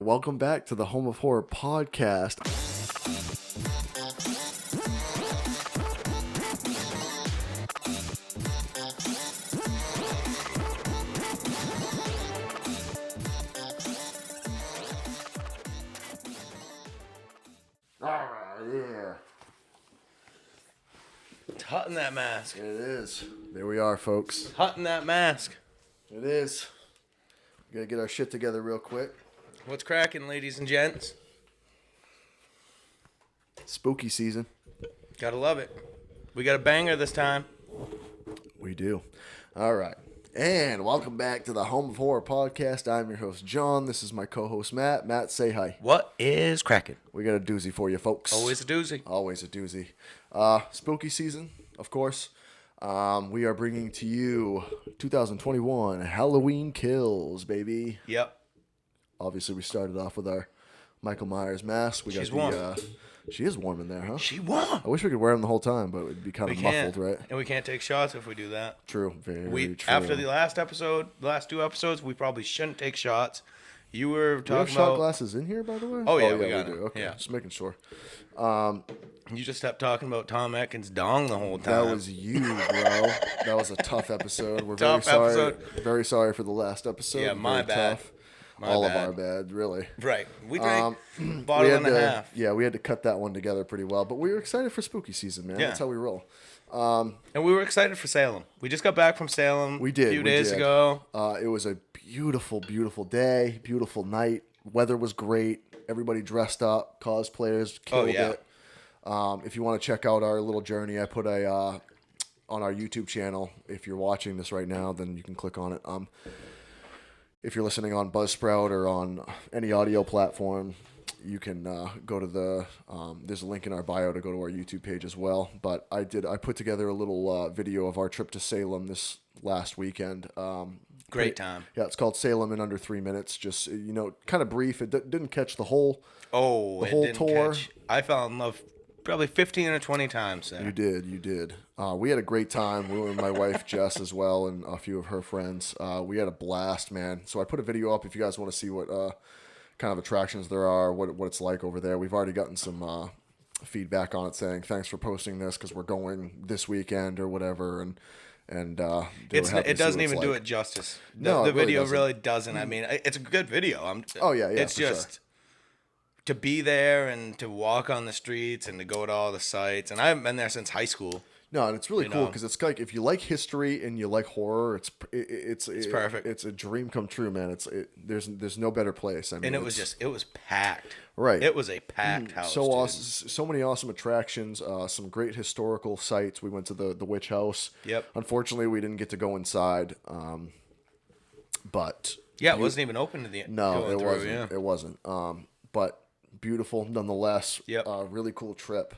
Welcome back to the Home of Horror podcast. Yeah. It's hot in that mask. It is. There we are, folks. Hot in that mask. It is. We gotta get our shit together real quick. What's cracking, ladies and gents? Spooky season. Gotta love it. We got a banger this time. We do. All right. And welcome back to the Home of Horror podcast. I'm your host, John. This is my co-host, Matt. Matt, say hi. What is cracking? We got a doozy for you, folks. Always a doozy. Always a doozy. Spooky season, of course. We are bringing to you 2021 Halloween Kills, baby. Yep. Obviously, we started off with our Michael Myers mask. She's warm. She is warm in there, huh? She warm. I wish we could wear them the whole time, but it would be kind of muffled, right? And we can't take shots if we do that. True. Very true. After the last two episodes, we probably shouldn't take shots. You were Do we have talking shot about... glasses in here, by the way? Oh, yeah, we got do. it. Okay, Yeah. just making sure. You just kept talking about Tom Atkins' dong the whole time. That was you, bro. That was a tough episode. We're Tough very sorry. episode. Very sorry for the last episode. Yeah, my Very bad. Tough. My All bad. of our bad, really. Right. We drank a We bottle had and a half. Yeah, we had to cut that one together pretty well, but we were excited for spooky season, man. Yeah. That's how we roll. And we were excited for Salem. We just got back from Salem We did. a few we days did. ago. It was a beautiful, beautiful day, beautiful night. Weather was great. Everybody dressed up. Cosplayers killed yeah. it. If you want to check out our little journey, I put on our YouTube channel. If you're watching this right now, then you can click on it. If you're listening on Buzzsprout or on any audio platform, you can go to the. There's a link in our bio to go to our YouTube page as well. But I put together a little video of our trip to Salem this last weekend. Great time. Yeah, it's called Salem in Under 3 Minutes. Just kind of brief. It didn't catch the whole. Oh, the it whole didn't tour. catch. I fell in love probably 15 or 20 times there. You did. We had a great time. We were with my wife Jess as well and a few of her friends. We had a blast, man. So I put a video up if you guys want to see what kind of attractions there are, what it's like over there. We've already gotten some feedback on it saying thanks for posting this because we're going this weekend or whatever, and it doesn't even do it justice. No, the it really video doesn't. really doesn't. I mean, it's a good video. Oh yeah, It's for just to be there and to walk on the streets and to go to all the sites. And I haven't been there since high school. No, and it's really cool know. because it's like if you like history and you like horror, it's perfect. It's a dream come true, man. There's no better place. I mean, And it was packed. Right. It was a packed house. so dude. awesome, so many awesome attractions, some great historical sites. We went to the witch house. Yep. Unfortunately, we didn't get to go inside. But Yeah, it wasn't even open to the no, going it through, wasn't. Yeah. It wasn't. But beautiful nonetheless. Yep. Really cool trip.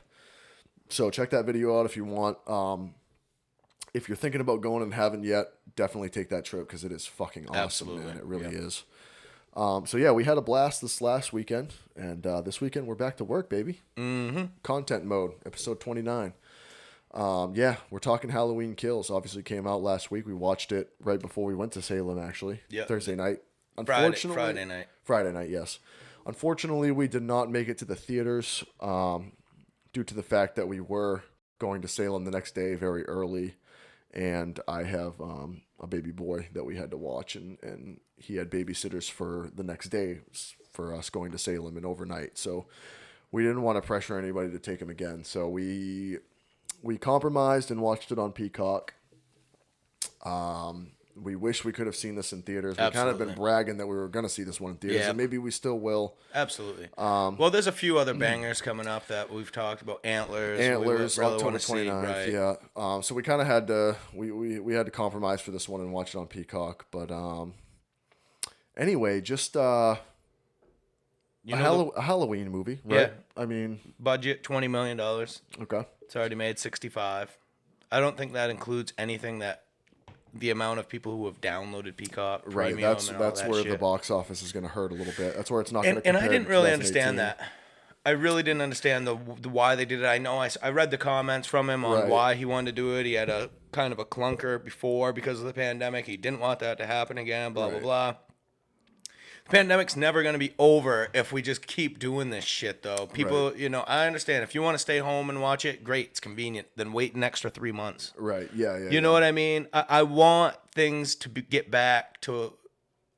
So check that video out if you want. If you're thinking about going and haven't yet, definitely take that trip because it is fucking awesome, Absolutely. man. It really Yep. is. So yeah, we had a blast this last weekend, and this weekend we're back to work, baby. Mm-hmm. Content mode, episode 29. Yeah, we're talking Halloween Kills. Obviously came out last week. We watched it right before we went to Salem, actually. Yep. Thursday night. Friday night. Friday night, yes. Unfortunately, we did not make it to the theaters due to the fact that we were going to Salem the next day very early, and I have a baby boy that we had to watch, and he had babysitters for the next day for us going to Salem and overnight. So we didn't want to pressure anybody to take him again. So we compromised and watched it on Peacock. We wish we could have seen this in theaters. We kind of been bragging that we were going to see this one in theaters, Yeah. and maybe we still will. Absolutely. Well, there's a few other bangers coming up that we've talked about. Antlers. We really October wanna see, 29th, right? yeah. So we kind of had to we had to compromise for this one and watch it on Peacock. But anyway, just a Halloween movie, right? Yeah. I mean, Budget $20 million. okay. It's already made 65. I don't think that includes anything that the amount of people who have downloaded Peacock Right, Premium that's and all that where shit. the box office is going to hurt a little bit. That's where it's not going to. And I didn't really understand that. I really didn't understand the why they did it. I know I read the comments from him on Right. why he wanted to do it. He had a kind of a clunker before because of the pandemic. He didn't want that to happen again. Blah blah Right. blah. Pandemic's never going to be over if we just keep doing this shit, though. People, I understand. If you want to stay home and watch it, great. It's convenient. Then wait an extra 3 months. Right. Yeah. You know what I mean? I want things to get back to,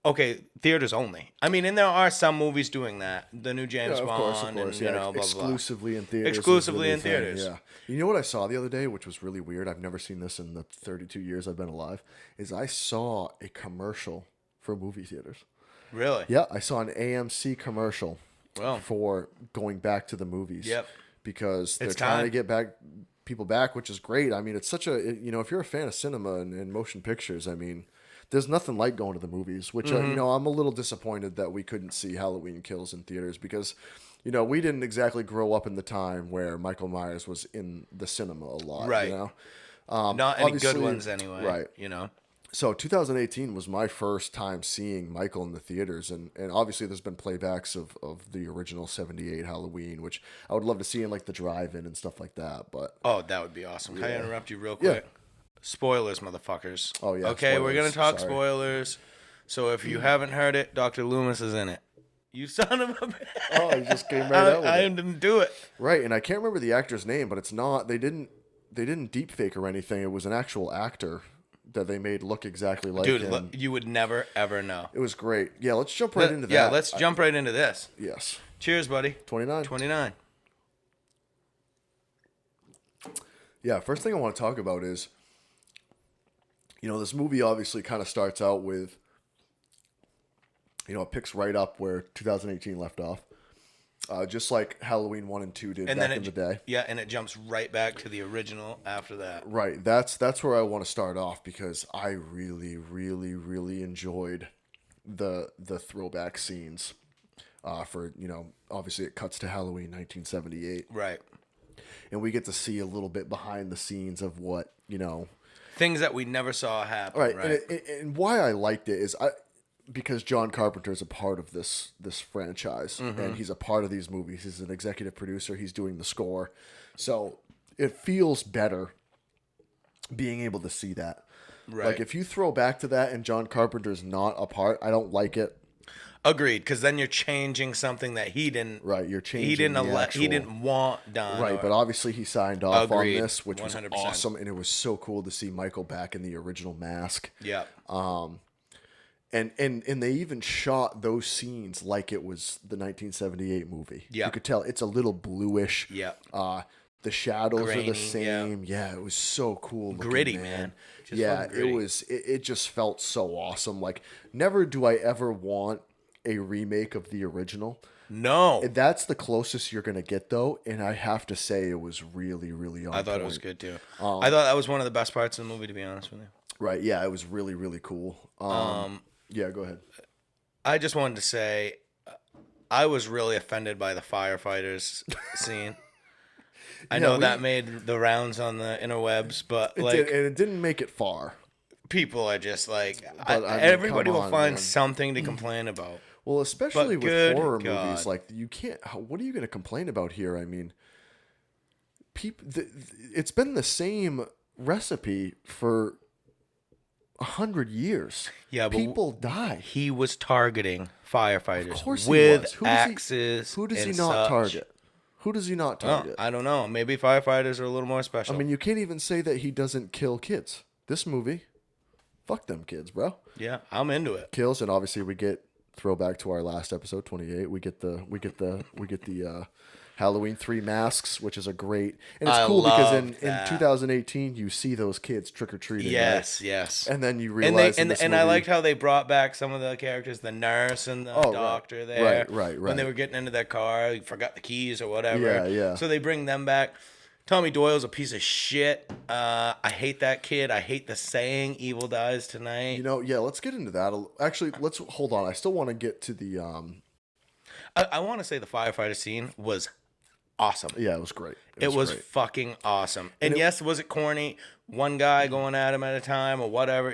okay, theaters only. I mean, and there are some movies doing that. The new James Bond, and, blah, blah, exclusively in theaters. Exclusively in theaters. Yeah. You know what I saw the other day, which was really weird? I've never seen this in the 32 years I've been alive, is I saw a commercial for movie theaters. Really? Yeah, I saw an AMC commercial Well, for going back to the movies. Yep. Because they're It's trying to time. get people back, which is great. I mean, it's such a, if you're a fan of cinema and motion pictures, I mean, there's nothing like going to the movies, which, I'm a little disappointed that we couldn't see Halloween Kills in theaters because, we didn't exactly grow up in the time where Michael Myers was in the cinema a lot, Right. Not any good obviously- ones anyway. Right. So 2018 was my first time seeing Michael in the theaters, and obviously there's been playbacks of the original 78 Halloween, which I would love to see in like the drive-in and stuff like that, but... Oh, that would be awesome. Can I interrupt you real quick? Yeah. Spoilers, motherfuckers. Oh, yeah, Okay, we're going to spoilers. talk Sorry. spoilers. So if you haven't heard it, Dr. Loomis is in it. You son of a bitch. Oh, he just came right out with I it. didn't do it. Right, and I can't remember the actor's name, but it's not... They didn't deep fake or anything. It was an actual actor that they made look exactly like Dude, him. look, you would never, ever know. It was great. Yeah, let's jump right into that. Yeah, let's jump right into this. Yes. Cheers, buddy. 29. 29. Yeah, first thing I want to talk about is, this movie obviously kind of starts out with, it picks right up where 2018 left off. Just like Halloween 1 and 2 did And back then in the day. Yeah, and it jumps right back to the original after that. Right. That's where I want to start off because I really, really, really enjoyed the throwback scenes. For, obviously it cuts to Halloween 1978. Right. And we get to see a little bit behind the scenes of what, Things that we never saw happen. Right. Right. And why I liked it is because John Carpenter is a part of this franchise, and he's a part of these movies. He's an executive producer. He's doing the score, so it feels better being able to see that. Right. Like if you throw back to that and John Carpenter's not a part, I don't like it. Agreed, because then you're changing something that he didn't. Right, you're changing. He didn't the he didn't want done. Right, but obviously he signed off Agreed. on this, which 100%. was awesome, and it was so cool to see Michael back in the original mask. Yeah. And they even shot those scenes like it was the 1978 movie. Yeah. You could tell it's a little bluish. Yeah. The shadows are Grainy, the same. Yeah, it was so cool. Looking, Gritty, man. Just yeah, fucking gritty. it was. It just felt so awesome. Like, never do I ever want a remake of the original. No. That's the closest you're gonna get, though, and I have to say it was really, really on I thought point. it was good too. I thought that was one of the best parts of the movie, to be honest with you. Right? Yeah, it was really, really cool. Yeah, go ahead. I just wanted to say, I was really offended by the firefighters scene. I know that made the rounds on the interwebs, but And it didn't make it far. people are just like, I mean, everybody come will on, find man. something to complain about. Well, especially But with good horror God. movies, like you can't. What are you going to complain about here? I mean, it's been the same recipe for 100 years. Yeah, but people die. He was targeting firefighters Of course he with was. axes. Who does he and not such. target? Who does he not Well, target? I don't know. Maybe firefighters are a little more special. I mean, you can't even say that he doesn't kill kids. This movie, fuck them kids, bro. yeah, I'm into it. Kills, and obviously we get throwback to our last episode 28. We get the Halloween 3 masks, which is a great, and it's I cool because love in that. 2018 you see those kids trick or treating. Yes, yes. And then you And realize they in this and I movie- liked how they brought back some of the characters, the nurse and the Oh, right. doctor there. Right. When they were getting into their car, they forgot the keys or whatever. Yeah. So they bring them back. Tommy Doyle's a piece of shit. I hate that kid. I hate the saying "evil dies tonight." Yeah, let's get into that. Actually, let's hold on. I still want to get to the I want to say the firefighter scene was awesome. yeah, it was great. It was great. fucking awesome. And yes, was it corny? One guy going at him at a time or whatever,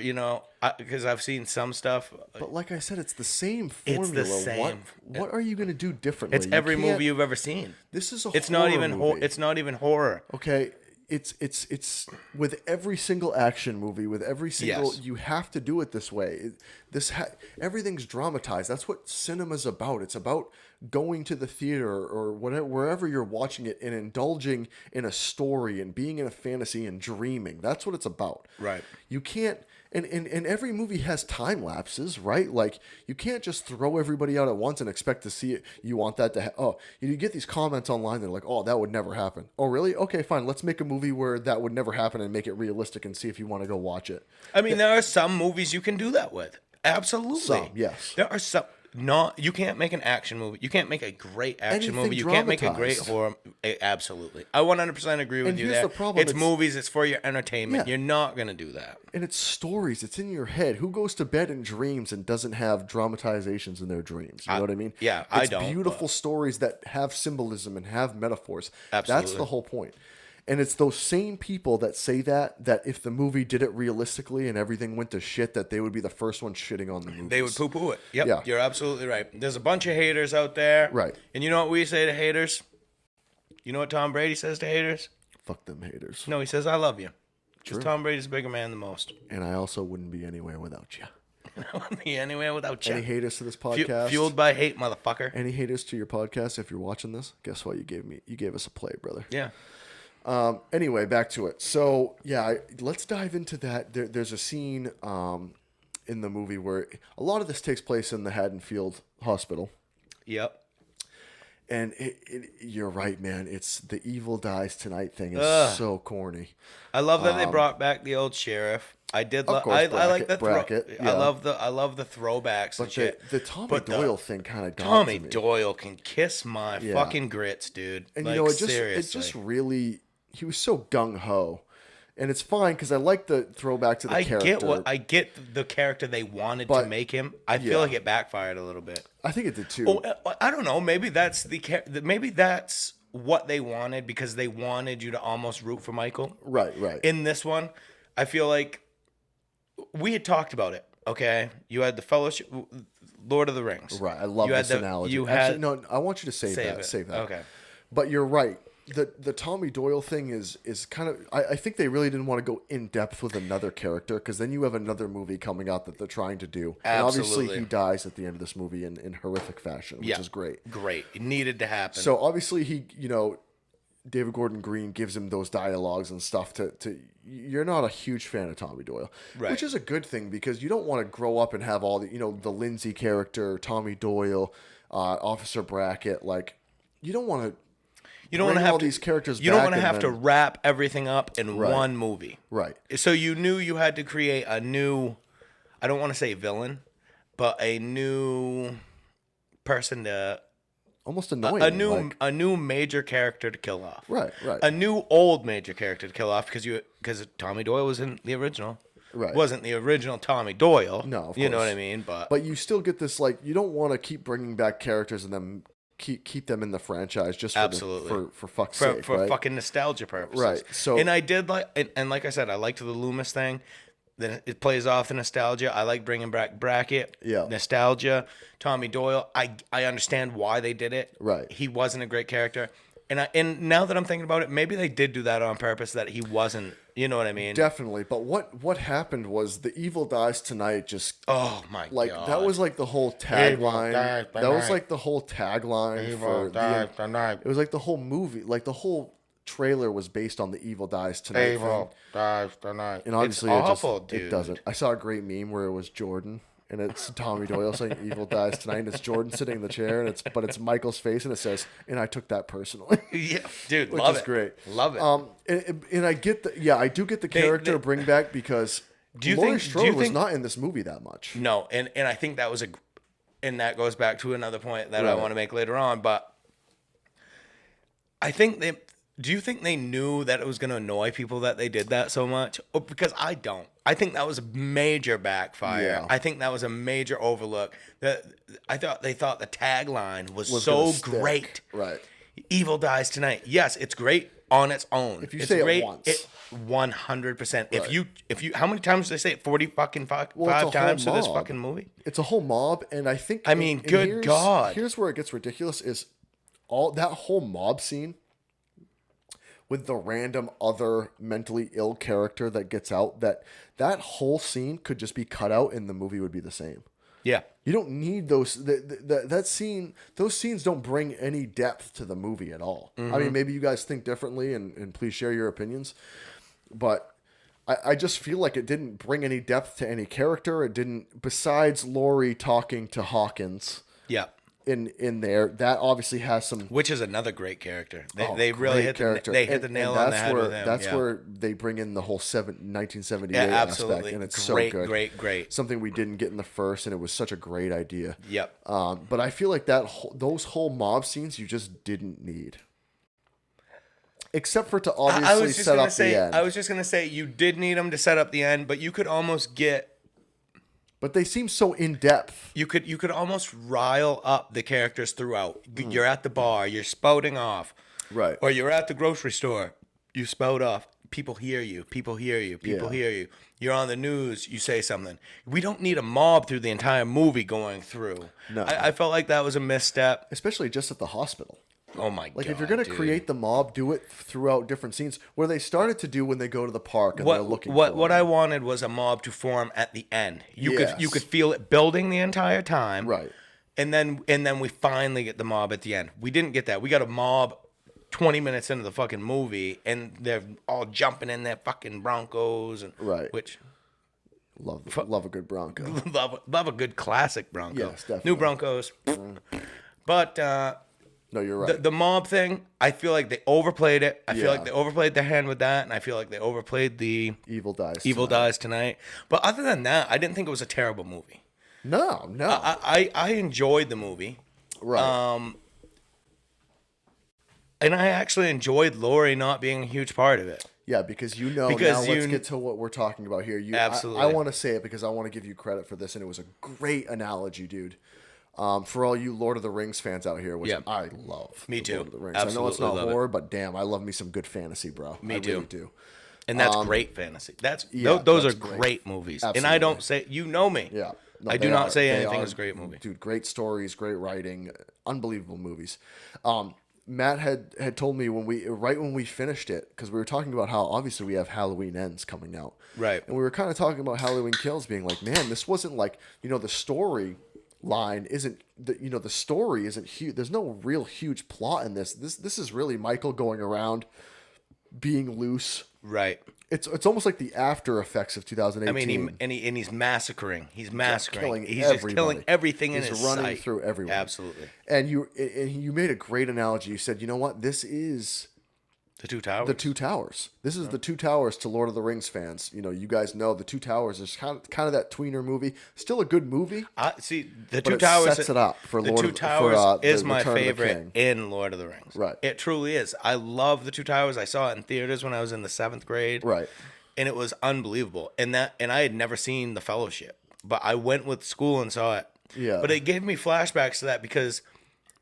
because I've seen some stuff. But like I said, it's the same It's formula. the same. What are you going to do differently? It's You every can't- movie you've ever seen. This is a It's not horror even movie. it's not even horror. Okay, it's with every single action movie, with every single, Yes. you have to do it this way. Everything's dramatized. That's what cinema's about. It's about going to the theater or whatever, wherever you're watching it, and indulging in a story and being in a fantasy and dreaming. That's what it's about. Right. You can't. And every movie has time lapses, right? Like, you can't just throw everybody out at once and expect to see it. You want that to you get these comments online. They're like, oh, that would never happen. Oh, really? Okay, fine. Let's make a movie where that would never happen and make it realistic and see if you want to go watch it. I mean, there are some movies you can do that with. Absolutely. Some, yes. There are some. You can't make an action movie. You can't make a great action Anything movie. You can't make a great dramatized. horror. Absolutely. I 100% agree with And you here's there. the problem, It's it's- movies. It's for your entertainment. Yeah. You're not going to do that. And it's stories. It's in your head. Who goes to bed and dreams and doesn't have dramatizations in their dreams? You know what I mean? yeah, it's I don't, beautiful but- stories that have symbolism and have metaphors. That's Absolutely. the whole point. And it's those same people that say that if the movie did it realistically and everything went to shit, that they would be the first ones shitting on the movie. They would poo-poo it. Yep, Yeah. You're absolutely right. There's a bunch of haters out there. Right. And you know what we say to haters? You know what Tom Brady says to haters? Fuck them haters. No, he says, I love you. True. Because Tom Brady's a bigger man than most. And I also wouldn't be anywhere without you. I wouldn't be anywhere without you. Any haters to this podcast? Fueled by hate, motherfucker. Any haters to your podcast? If you're watching this, guess what? You gave us a play, brother. Yeah. Anyway, back to it. So yeah, let's dive into that. There's a scene in the movie where a lot of this takes place in the Haddonfield Hospital, Yep. and you're right, man. It's the evil dies tonight thing is Ugh. so corny. I love that they brought back the old sheriff. I did. Of course, I like the Brackett, I yeah. love the throwbacks and But shit. the Tommy But Doyle thing kind of got Tommy to me. Doyle can kiss my Yeah. fucking grits, dude. And like, you know, it seriously. just really, he was so gung ho, and it's fine because I like the throwback to the character. I get the character they wanted But- to make him. I yeah. feel like it backfired a little bit. I think it did too. Oh, I don't know. Maybe that's maybe that's what they wanted because they wanted you to almost root for Michael. Right. In this one, I feel like we had talked about it. Okay, you had the Fellowship, Lord of the Rings. Right. I love You had this analogy. You Actually, had no, I want you to save save that. it. Save that. Okay. But you're right. The Tommy Doyle thing is kind of. I think they really didn't want to go in depth with another character because then you have another movie coming out that they're trying to do. And obviously Absolutely. he dies at the end of this movie in horrific fashion, which is great. Great. It needed to happen. So obviously David Gordon Green gives him those dialogues and stuff to you're not a huge fan of Tommy Doyle, Right. which is a good thing because you don't want to grow up and have all the Lindsay character, Tommy Doyle, Officer Brackett, like you don't want to. you don't want to have all to, these characters. You don't back want to and have to then- wrap everything up in Right. one movie. right. So you knew you had to create a new, I don't want to say villain, but a new person to Almost annoying. a new major character to kill off. Right. A new old major character to kill off because Tommy Doyle was in the original. Right. Wasn't the original Tommy Doyle. No, of you know course. what I mean? But you still get this you don't want to keep bringing back characters and then keep them in the franchise just for Absolutely. for fuck's sake, for right? fucking nostalgia purposes. Right, so- and I did and like I said, I liked the Loomis thing. Then it plays off the nostalgia. I like bringing back Brackett. Yeah. Nostalgia. Tommy Doyle. I understand why they did it. Right. He wasn't a great character. And now that I'm thinking about it, maybe they did do that on purpose. That he wasn't. You know what I mean? Definitely. But what happened was the evil dies tonight. Just Oh my god. that was like the whole tagline. dies That was tonight. like the whole tagline Evil for dies the. tonight. It was like the whole movie, like the whole trailer was based on the evil dies tonight Evil thing. dies tonight. And obviously awful, it dude. doesn't. I saw a great meme where it was Jordan and it's Tommy Doyle saying "Evil dies tonight," and it's Jordan sitting in the chair, and it's Michael's face, and it says, "And I took that personally," Yeah, dude. which love is it. great. Love it. And I get I do get the character they- bring back because Do you Laurie think- Strode do you was think- not in this movie that much. No, and I think that was and that goes back to another point that I Right. want to make later on. But I think do you think they knew that it was going to annoy people that they did that so much? Or because I don't. I think that was a major backfire. Yeah. I think that was a major overlook. They thought the tagline was Was so gonna stick. great. Right. Evil dies tonight. Yes, it's great on its own. If you it's say it great, once. 100%. Right. If you, how many times did they say it? 40 fucking Well, it's a five whole times for this mob. fucking movie. It's a whole mob, and I think. I mean, and good here's- God. Here's where it gets ridiculous: is all that whole mob scene with the random other mentally ill character that gets out, that whole scene could just be cut out and the movie would be the same. Yeah. You don't need those. That scene, those scenes don't bring any depth to the movie at all. I mean, maybe you guys think differently, and please share your opinions. But I just feel like it didn't bring any depth to any character. It didn't, besides Laurie talking to Hawkins. Yeah. In there, that obviously has some, which is another great character. They really hit the nail on the head with him. That's where they bring in the whole 1978 absolutely. aspect, and it's great, so good. Great. Something we didn't get in the first, and it was such a great idea. Yep. But I feel like those whole mob scenes you just didn't need, except for to obviously set up the end. I was just gonna say you did need them to set up the end, but you could almost get. But they seem so in depth. You could almost rile up the characters throughout. You're at the bar, you're spouting off, right? Or you're at the grocery store, you spout off. People hear you. People hear you. People hear you. You're on the news. You say something. We don't need a mob through the entire movie going through. No, I felt like that was a misstep, especially just at the hospital. Oh my god! Like if you're gonna create the mob, do it throughout different scenes where they started to do when they go to the park and they're looking. What I wanted was a mob to form at the end. You could feel it building the entire time, right? And then we finally get the mob at the end. We didn't get that. We got a mob 20 minutes into the fucking movie, and they're all jumping in their fucking Broncos and right. Which love a good Bronco. love a good classic Bronco. Yes, definitely. New Broncos, but. No, you're right. The mob thing, I feel like they overplayed it. I feel like they overplayed their hand with that, and I feel like they overplayed the Evil Dies Tonight. But other than that, I didn't think it was a terrible movie. No. I enjoyed the movie. Right. And I actually enjoyed Laurie not being a huge part of it. Yeah, because let's get to what we're talking about here. Absolutely. I want to say it because I want to give you credit for this, and it was a great analogy, dude. For all you Lord of the Rings fans out here, which I love. Me too. Lord of the Rings. Absolutely I know it's not love horror, but damn, I love me some good fantasy, bro. Me too. Really do. And that's great fantasy. Those are great movies. Absolutely. And I don't say, you know me. Yeah. No, I do not say anything is a great movie. Dude, great stories, great writing, unbelievable movies. Matt had told me when we finished it, because we were talking about how obviously we have Halloween Ends coming out. Right. And we were kind of talking about Halloween Kills being like, man, this wasn't like, the story line isn't the story isn't huge. There's no real huge plot in this. This is really Michael going around being loose. Right. It's almost like the after effects of 2018. I mean, he's massacring. He's massacring. He's everybody. just killing everything in his sight. He's running through everyone. Absolutely. And you made a great analogy. You said, you know what? This is the Two Towers. The Two Towers. This is the Two Towers to Lord of the Rings fans. You guys know the Two Towers is kind of that tweener movie. Still a good movie. See, the Two Towers sets it up for the Lord Two of Towers is my Return of the favorite King. in Lord of the Rings. Right. It truly is. I love the Two Towers. I saw it in theaters when I was in the 7th grade. Right. And it was unbelievable. And I had never seen The Fellowship, but I went with school and saw it. Yeah. But it gave me flashbacks to that because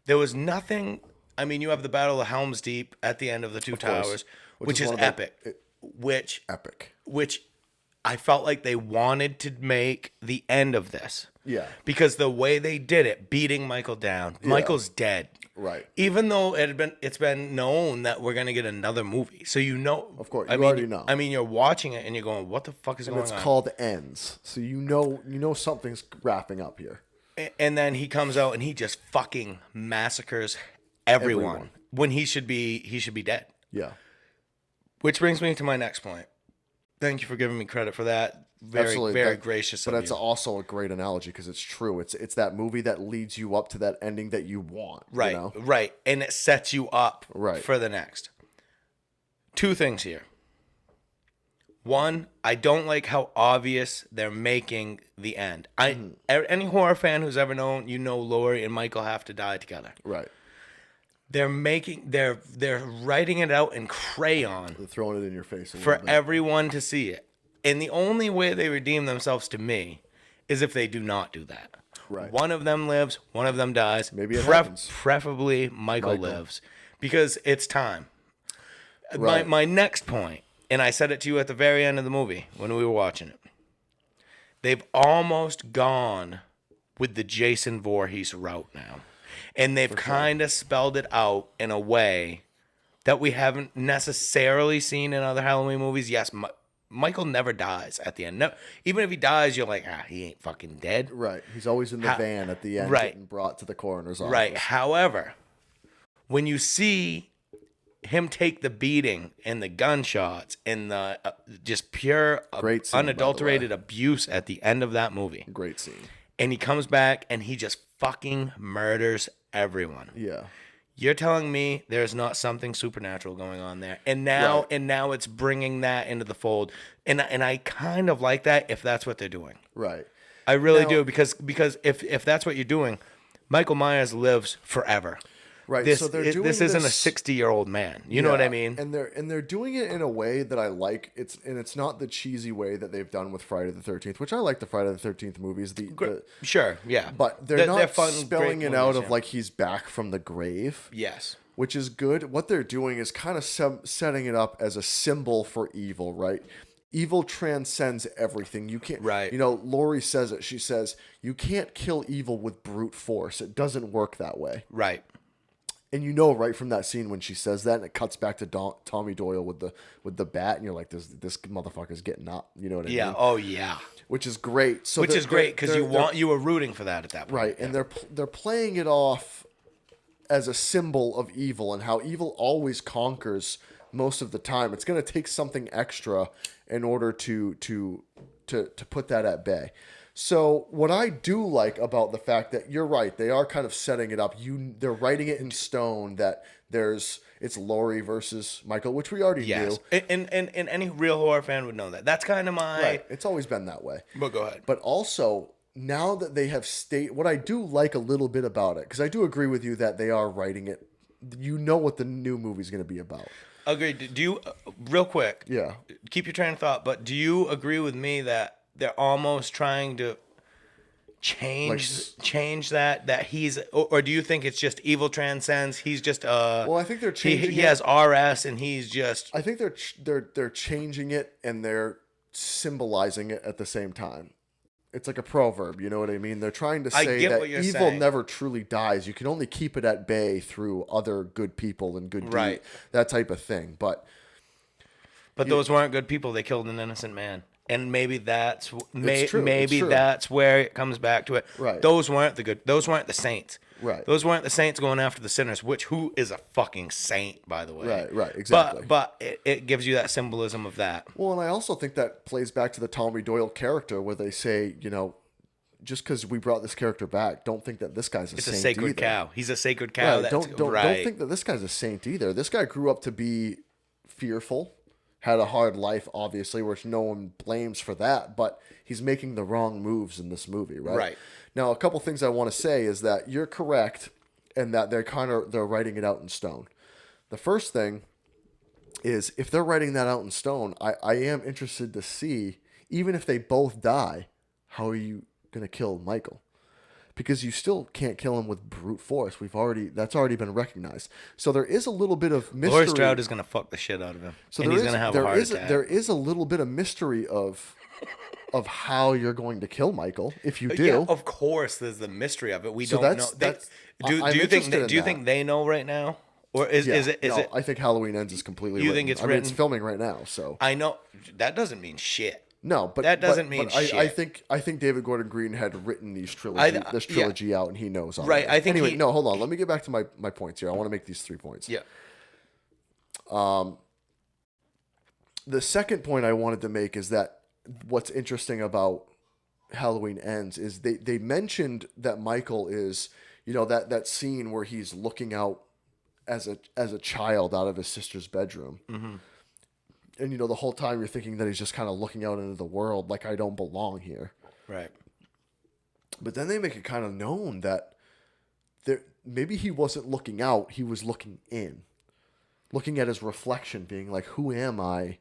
there was nothing. I mean, you have the Battle of Helm's Deep at the end of the Two Towers, which is epic. Which I felt like they wanted to make the end of this. Yeah. Because the way they did it, beating Michael down, Michael's dead. Right. Even though it's been known that we're gonna get another movie, so Of course, you already know. I mean, you're watching it and you're going, "What the fuck is going on?" It's called Ends, so you know something's wrapping up here. And then he comes out and he just fucking massacres everyone. When he should be dead. Yeah. Which brings me to my next point. Thank you for giving me credit for that. Very gracious of you. But that's also a great analogy because it's true. It's that movie that leads you up to that ending that you want. Right, right. And it sets you up for the next. 2 things here. 1, I don't like how obvious they're making the end. Any horror fan who's ever known, Laurie and Michael have to die together. Right. They're writing it out in crayon. They're throwing it in your face for everyone to see it. And the only way they redeem themselves to me is if they do not do that. Right. One of them lives, one of them dies. Maybe it happens. Preferably Michael lives. Because it's time. Right. My next point, and I said it to you at the very end of the movie when we were watching it. They've almost gone with the Jason Voorhees route now. And they've kind of spelled it out in a way that we haven't necessarily seen in other Halloween movies. Yes, Michael never dies at the end. No, even if he dies, you're like, he ain't fucking dead. Right. He's always in the van at the end, right. getting brought to the coroner's office. Right. However, when you see him take the beating and the gunshots and the just pure, Great scene, unadulterated abuse at the end of that movie. Great scene. And he comes back and he just fucking murders everyone. Yeah. You're telling me there's not something supernatural going on there, and now it's bringing that into the fold, and I kind of like that if that's what they're doing. Right. I really do because if that's what you're doing, Michael Myers lives forever. Right. This, so they're doing this isn't a 60-year-old man. You know what I mean? And they're doing it in a way that I like. It's not the cheesy way that they've done with Friday the 13th, which I like the Friday the 13th movies. Sure, yeah. But they're not fun, spelling it out of like he's back from the grave. Yes. Which is good. What they're doing is kind of setting it up as a symbol for evil, right? Evil transcends everything. You can't, right. Laurie says it. She says, you can't kill evil with brute force. It doesn't work that way. Right. And right from that scene when she says that, and it cuts back to Tommy Doyle with the bat, and you're like, this motherfucker's getting up. You know what I mean? Yeah. Oh yeah. Which is great. So which is great because you were rooting for that at that point. Right, and they're playing it off as a symbol of evil and how evil always conquers most of the time. It's going to take something extra in order to put that at bay. So what I do like about the fact that you're right, they are kind of setting it up. They're writing it in stone that it's Laurie versus Michael, which we already knew. And any real horror fan would know that. That's kind of my... Right. It's always been that way. But go ahead. But also, now that they have what I do like a little bit about it, because I do agree with you that they are writing it, you know what the new movie's going to be about. Agreed. Do you, real quick, yeah, keep your train of thought, but do you agree with me that they're almost trying to change that he's, or do you think it's just evil transcends? He's just well, I think they're changing. He has RS, and he's just. I think they're changing it and they're symbolizing it at the same time. It's like a proverb, you know what I mean? They're trying to say that evil never truly dies. You can only keep it at bay through other good people and good deeds, that type of thing. But those weren't good people. They killed an innocent man. And maybe that's true. That's where it comes back to it. Right. Those weren't the saints. Right. Those weren't the saints going after the sinners, who is a fucking saint, by the way. Right, exactly. But it gives you that symbolism of that. Well, and I also think that plays back to the Tommy Doyle character where they say, just because we brought this character back, don't think that this guy's a saint. It's a sacred cow. He's a sacred cow. Right. Don't think that this guy's a saint either. This guy grew up to be fearful, had a hard life, obviously, which no one blames for that, but he's making the wrong moves in this movie, right? Right. Now, a couple things I want to say is that you're correct and that they're writing it out in stone. The first thing is if they're writing that out in stone, I am interested to see, even if they both die, how are you going to kill Michael? Because you still can't kill him with brute force. That's already been recognized. So there is a little bit of mystery. Laurie Strode is going to fuck the shit out of him. So he's going to have a heart attack. There is a little bit of mystery of how you're going to kill Michael if you do. Yeah, of course, there's the mystery of it. We don't know. Do you think they know right now, or is it? I think Halloween Ends is completely. You think it's written? It's filming right now, so I know that doesn't mean shit. No, but that doesn't mean shit. I think David Gordon Green had written this trilogy out, and he knows already. Right. I think. Anyway, no, hold on. Let me get back to my points here. I want to make these 3 points. Yeah. The second point I wanted to make is that what's interesting about Halloween Ends is they mentioned that Michael is, that scene where he's looking out as a child out of his sister's bedroom. Mm-hmm. And, the whole time you're thinking that he's just kind of looking out into the world like I don't belong here. Right. But then they make it kind of known that maybe he wasn't looking out. He was looking in. Looking at his reflection, being like, who am I?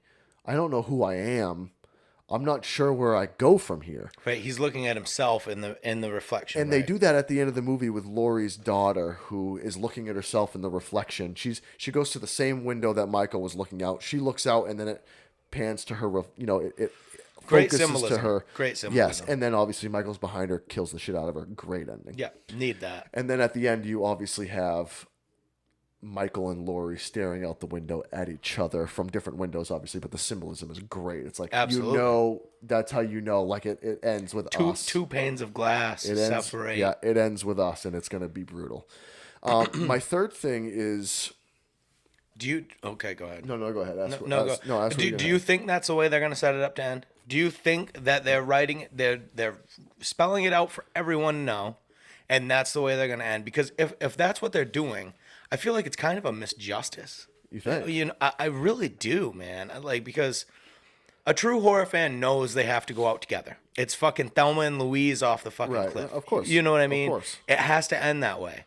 I don't know who I am. I'm not sure where I go from here. Right. He's looking at himself in the reflection. And they do that at the end of the movie with Laurie's daughter, who is looking at herself in the reflection. She goes to the same window that Michael was looking out. She looks out, and then it pans to her. It great focuses symbolism. To her. Great symbolism. Yes, and then obviously Michael's behind her, kills the shit out of her. Great ending. Yeah, need that. And then at the end, you obviously have Michael and Laurie staring out the window at each other from different windows, obviously, but the symbolism is great. It's like, Absolutely. you know, that's how you know, like it ends with us. Two panes of glass separate. Yeah, it ends with us, and it's going to be brutal. My third thing is... Okay, go ahead. No, go ahead. Go. Do you think that's the way they're going to set it up to end? Do you think that they're writing it, they're spelling it out for everyone to know, and that's the way they're going to end? Because if that's what they're doing, I feel like it's kind of a misjustice. You think? You know, I really do, man. Because a true horror fan knows they have to go out together. It's fucking Thelma and Louise off the fucking cliff. Of course. You know what I mean? Of course. It has to end that way.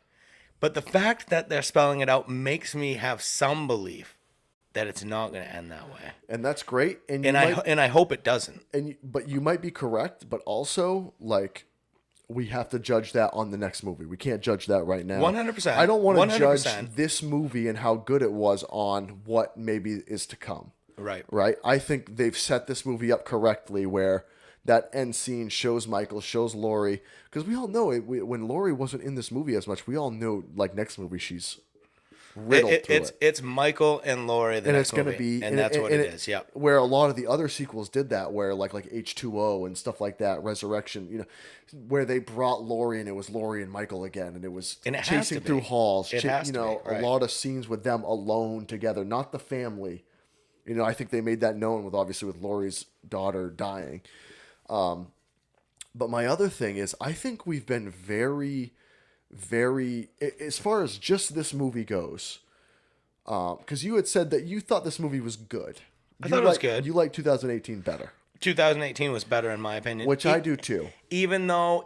But the fact that they're spelling it out makes me have some belief that it's not going to end that way. And that's great. I hope it doesn't. But you might be correct, but also, like, we have to judge that on the next movie. We can't judge that right now. 100%. I don't want to judge this movie and how good it was on what maybe is to come. Right. Right? I think they've set this movie up correctly where that end scene shows Michael, shows Laurie. Because we all know when Laurie wasn't in this movie as much, we all knew, like, next movie she's riddled it's Michael and Laurie the next movie. That's what it is. Yeah. Where a lot of the other sequels did that, where like H2O and stuff like that, Resurrection, you know, where they brought Laurie and it was Laurie and Michael again, and it was chasing through halls. A lot of scenes with them alone together, not the family. You know, I think they made that known with Laurie's daughter dying. But my other thing is, I think we've been very, as far as just this movie goes, because you had said that you thought this movie was good. I thought it was good. You like 2018 better. 2018 was better in my opinion. Which I do too. Even though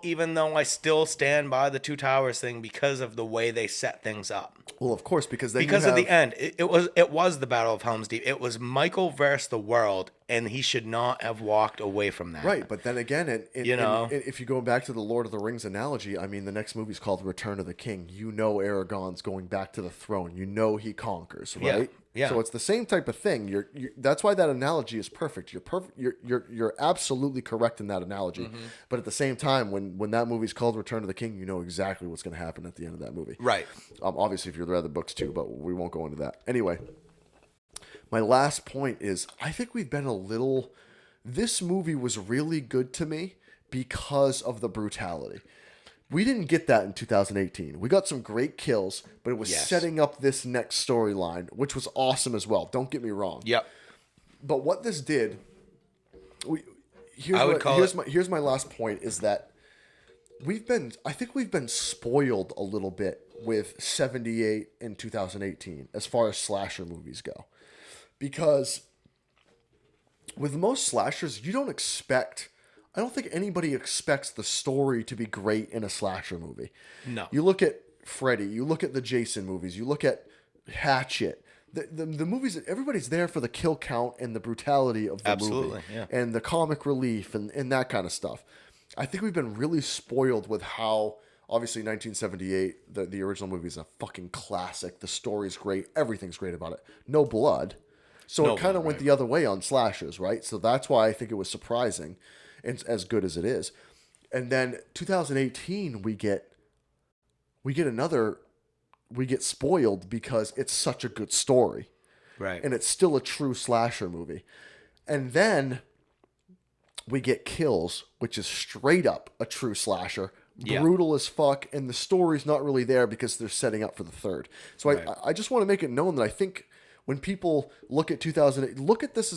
I still stand by the Two Towers thing because of the way they set things up. Well, of course, because of the end, it was the Battle of Helm's Deep. It was Michael versus the world, and he should not have walked away from that. Right, but then again, if you go back to the Lord of the Rings analogy, I mean, the next movie's called Return of the King. You know, Aragorn's going back to the throne. You know, he conquers, right? Yeah. So it's the same type of thing. That's why that analogy is perfect. You're perfect. You're absolutely correct in that analogy. Mm-hmm. But at the same time, when that movie's called Return of the King, you know exactly what's going to happen at the end of that movie. Right. Obviously, if you've read the books too, but we won't go into that. Anyway, my last point is I think we've been a little. This movie was really good to me because of the brutality. We didn't get that in 2018. We got some great kills, but it was setting up this next storyline, which was awesome as well. Don't get me wrong. Yep. But what this did, here's my last point is that I think we've been spoiled a little bit with 78 and 2018 as far as slasher movies go. Because with most slashers, I don't think anybody expects the story to be great in a slasher movie. No. You look at Freddy, you look at the Jason movies, you look at Hatchet. The movies that everybody's there for the kill count and the brutality of the movie. Yeah. And the comic relief and that kind of stuff. I think we've been really spoiled with how, obviously 1978, the original movie is a fucking classic. The story's great. Everything's great about it. No blood. So it kind of went the other way on slashers, right? So that's why I think it was surprising. And as good as it is. And then 2018 we get spoiled because it's such a good story. Right. And it's still a true slasher movie. And then we get Kills, which is straight up a true slasher. Brutal as fuck, and the story's not really there because they're setting up for the third. So I just want to make it known that I think when people look at 2008, look at this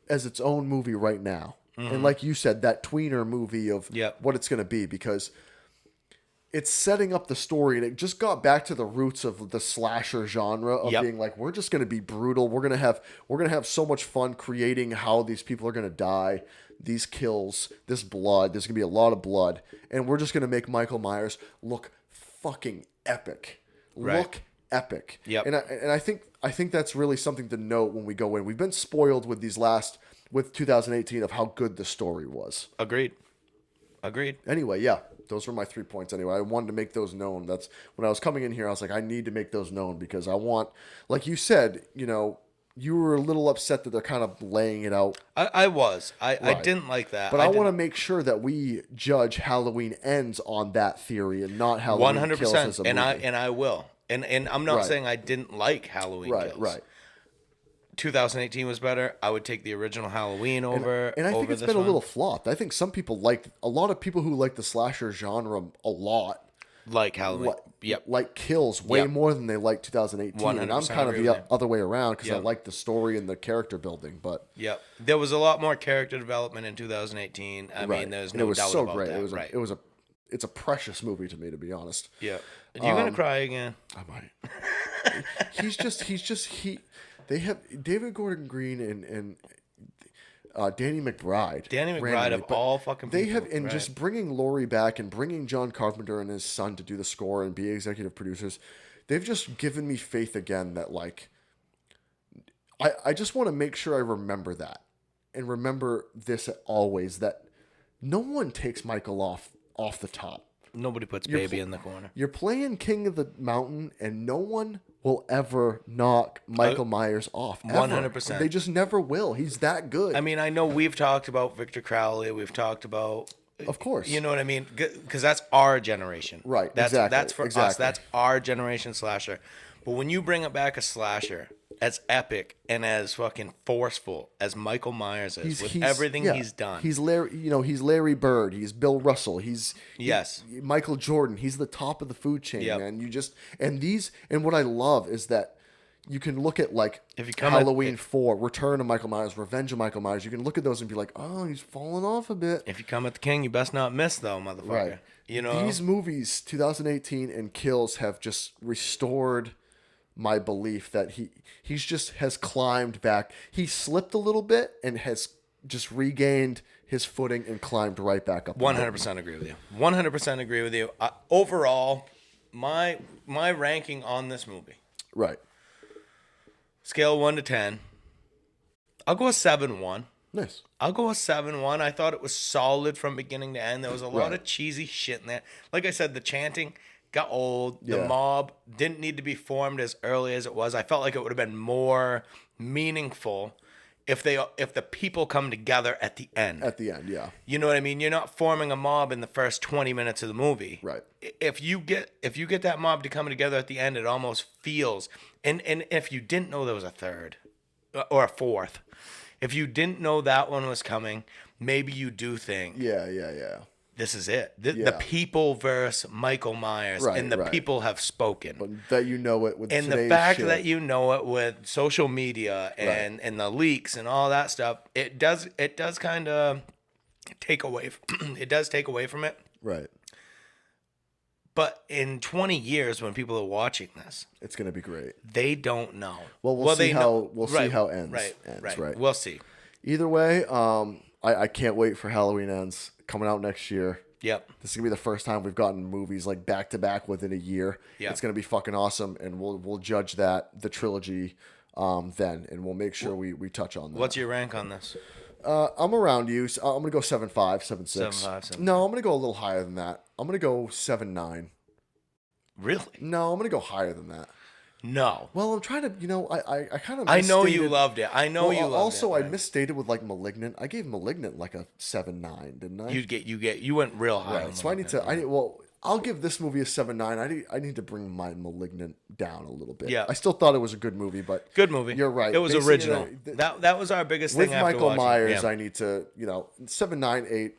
as its own movie right now. Mm-hmm. And like you said, that tweener movie of what it's going to be, because it's setting up the story, and it just got back to the roots of the slasher genre of being like, we're just going to be brutal. We're going to have so much fun creating how these people are going to die, these kills, this blood. There's going to be a lot of blood, and we're just going to make Michael Myers look fucking epic. Right. Look epic. Yep. And I think that's really something to note when we go in. We've been spoiled with with 2018 of how good the story was. Agreed. Anyway, yeah, those were my 3 points. Anyway, I wanted to make those known. That's when I was coming in here, I was like, I need to make those known because I want, like you said, you know, you were a little upset that they're kind of laying it out. I was. I didn't like that. But I want to make sure that we judge Halloween Ends on that theory and not Halloween 100%. Kills as a movie. And I will. And I'm not saying I didn't like Halloween Kills. Right. 2018 was better. I would take the original Halloween over. And I think it's been a little flopped. I think a lot of people who like the slasher genre a lot like Halloween. Like Kills way more than they like 2018. And I'm kind of the other way around because I like the story and the character building. But there was a lot more character development in 2018. I mean, there's no doubt about that. It's a precious movie to me, to be honest. Yeah. Are you gonna cry again? I might. They have David Gordon Green and Danny McBride. Of all fucking people. They have, and just bringing Laurie back and bringing John Carpenter and his son to do the score and be executive producers, they've just given me faith again that, like, I just want to make sure I remember that and remember this always, that no one takes Michael off the top. Nobody puts Baby in the corner. You're playing King of the Mountain, and no one will ever knock Michael Myers off. 100%. They just never will. He's that good. I mean, I know we've talked about Victor Crowley. We've talked about... Of course. You know what I mean? Because that's our generation. Right, exactly. That's for us. That's our generation slasher. But when you bring it back a slasher as epic and as fucking forceful as Michael Myers is, with everything he's done. He's Larry Bird. He's Bill Russell. He's Michael Jordan. He's the top of the food chain, man. And what I love is that you can look at, like, Halloween 4, Return of Michael Myers, Revenge of Michael Myers. You can look at those and be like, oh, he's falling off a bit. If you come at the king, you best not miss, though, motherfucker. Right. You know? These movies, 2018 and Kills, have just restored my belief that he's just has climbed back. He slipped a little bit and has just regained his footing and climbed right back up. 100% agree with you. 100% agree with you. Overall, my ranking on this movie. Right. Scale 1 to 10. I'll go a 7-1. Nice. I'll go a 7-1. I thought it was solid from beginning to end. There was a lot of cheesy shit in there. Like I said, the chanting got old. The mob didn't need to be formed as early as it was. I felt like it would have been more meaningful if the people come together at the end. At the end, yeah. You know what I mean? You're not forming a mob in the first 20 minutes of the movie. Right. If you get that mob to come together at the end, it almost feels, and if you didn't know there was a third or a fourth, if you didn't know that one was coming, maybe you do think, yeah. This is it. The people versus Michael Myers, and the people have spoken. But that you know it with and the fact that you know it with social media and the leaks and all that stuff, it does kind of take away. It does take away from it. Right. But in 20 years, when people are watching this, it's going to be great. They don't know. Well, we'll see how it ends. Right. We'll see. Either way, I can't wait for Halloween Ends coming out next year. Yep. This is gonna be the first time we've gotten movies like back to back within a year. Yep. It's gonna be fucking awesome, and we'll judge the trilogy then, and we'll make sure we touch on that. What's your rank on this? I'm around you. So I'm gonna go 7.5, 7.6. 7.5. No, I'm gonna go a little higher than that. I'm gonna go 7.9. Really? No, I'm gonna go higher than that. No. Well, I'm trying to, I kind of. I know you loved it. I know you loved also, it. I misstated with like Malignant. I gave Malignant like a 7.9, didn't I? You went real high. Right. So I'll give this movie a 7.9. I need to bring my Malignant down a little bit. Yeah. I still thought it was a good movie, but good movie. You're right. It was original. That was our biggest thing with Michael Myers. Yeah. I need to 7, 9, 8.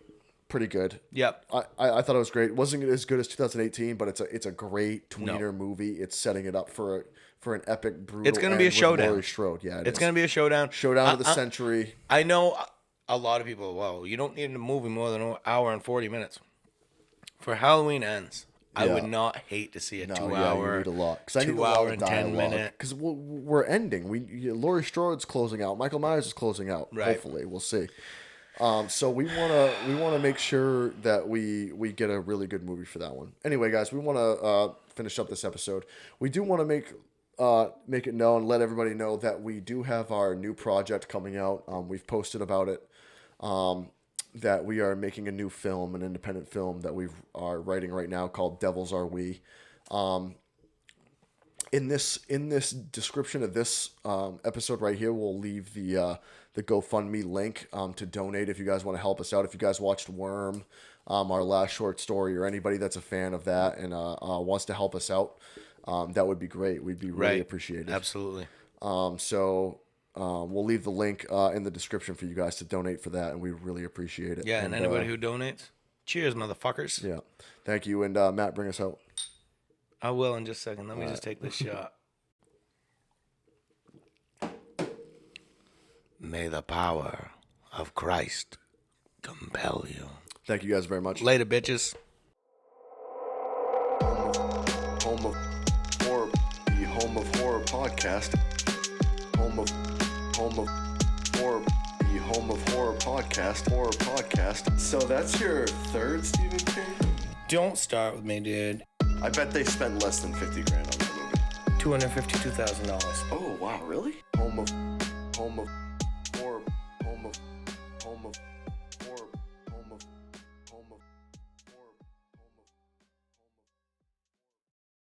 Pretty good. Yep. I thought it was great. It wasn't as good as 2018, but it's a great tweener movie. It's setting it up for an epic, brutal. It's going to be a showdown. Laurie Strode. Yeah, it's going to be a showdown. Showdown of the century. I know a lot of people. Well, you don't need a movie more than an hour and 40 minutes. For Halloween Ends, I would not hate to see a 2 hour. You need a lot. 2 hour and 10 minute. Because we're ending. Laurie Strode's closing out. Michael Myers is closing out. Right. Hopefully, we'll see. So we wanna make sure that we get a really good movie for that one. Anyway, guys, we want to finish up this episode. We do want to make it known, let everybody know that we do have our new project coming out. We've posted about it. That we are making a new film, an independent film that we are writing right now called Devils Are We. In this description of this episode right here, we'll leave the GoFundMe link to donate if you guys want to help us out. If you guys watched Worm, our last short story, or anybody that's a fan of that and wants to help us out, that would be great. We'd be really appreciated. Absolutely. So we'll leave the link in the description for you guys to donate for that, and we really appreciate it. Yeah, and anybody who donates, cheers, motherfuckers. Yeah. Thank you. And Matt, bring us out. I will in just a second. Let me just take this shot. May the power of Christ compel you. Thank you guys very much. Later, bitches. Home of horror, the Home of Horror podcast. Home of horror, the Home of Horror podcast. Horror podcast. So that's your third Stephen King? Don't start with me, dude. I bet they spent less than $50,000 on that movie. $252,000. Oh wow, really? Home of horror, home of